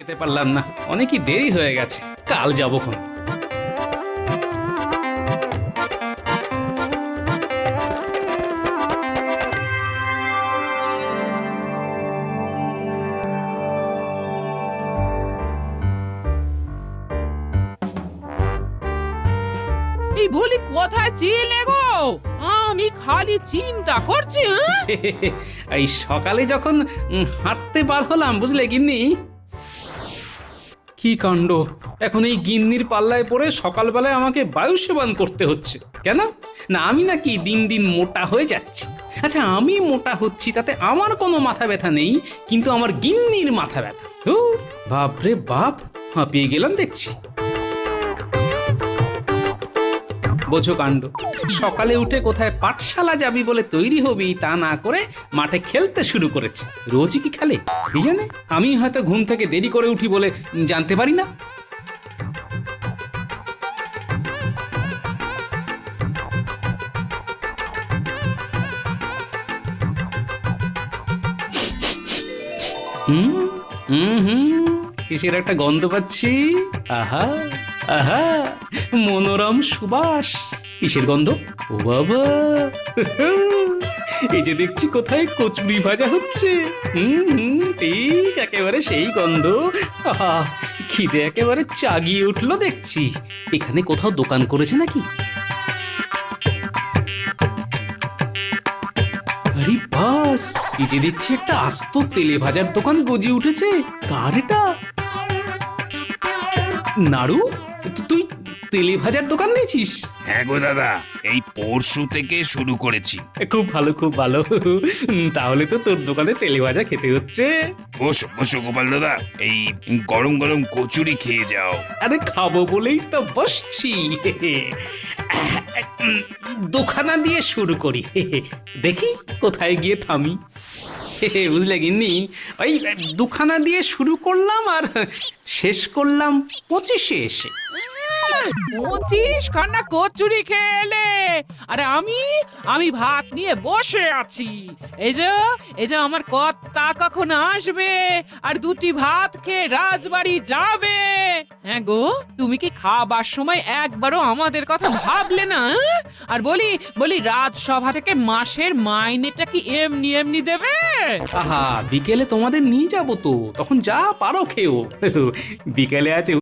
যেতে পারলাম না, অনেকই দেরি হয়ে গেছে, কাল যাবো খন। এই বলি কোথায় ছিলে গো? আমি খালি চিন্তা করছি। এই সকালে যখন হাঁটতে বার হলাম, বুঝলে গিন্নি। কি কাণ্ড, এখন এই গিন্নির পাল্লায় পড়ে সকালবেলায় আমাকে বায়ু সেবন করতে হচ্ছে কেন? না আমি নাকি দিন দিন মোটা হয়ে যাচ্ছি? আচ্ছা, আমি মোটা হচ্ছি তাতে আমার কোনো মাথা ব্যথা নেই, কিন্তু আমার গিন্নির মাথা ব্যথা। বাপরে বাপ, হাঁপিয়ে গেলাম দেখছি। বোঝো কাণ্ড, সকালে উঠে কোথায় পাঠশালা যাবি বলে তৈরি হবি তা না করে মাঠে খেলতে শুরু করেছে। রোজই কি খেলে কি জানে? আমি হয়তো ঘুম থেকে দেরি করে উঠি বলে জানতে পারি না। হুম হুম হুম কিসের একটা গন্ধ পাচ্ছি। আহা আহা, মনোরম সুবাস। কিসের গন্ধ? ও বাবা, এই যে দেখছি কোথায় কচুরি ভাজা হচ্ছে। ঠিক একেবারে সেই গন্ধ। আহা, খিদে একেবারে চাগিয়ে উঠলো দেখছি। এখানে কোথাও দোকান করেছে নাকি? আরে বাস, এই যে দেখছি একটা আস্ত তেলে ভাজার দোকান গজিয়ে উঠেছে। কার এটা? নাড়ু, তুই তেলে ভাজার দোকান দিয়েছিস? হ্যাঁ গো দাদা, এই পরশু থেকে শুরু করেছি। খুব ভালো খুব ভালো। তাহলে তো তোর দোকানে তেলে ভাজা খেতে হচ্ছে। বসো বসো গোপাল দাদা, এই গরম গরম কচুরি খেয়ে যাও। আরে খাবো বলেই তো বসছি। দোকানা দিয়ে শুরু করি, দেখি কোথায় গিয়ে থামি। বুঝলে গিন্নি, ওই দুখানা দিয়ে শুরু করলাম আর শেষ করলাম 25-এ এসে। 25 খানা কচুরি খেলে, আরে আমি ভাত নিয়ে বসে আছি। এই যে আমার কর্তা কখন আসবে আর দুটি ভাত খেয়ে রাজবাড়ি যাবে। হ্যাঁ গো, তুমি কি খাবার সময় একবারও আমাদের কথা ভাবলে না? আর বলি রাজসভা থেকে মাসের মাইনেটা কি এমনি এমনি দেবে? আহা, বিকেলে তোমাদের নিয়ে যাবো তো, তখন যা পারো খেও। বিকেলে আছে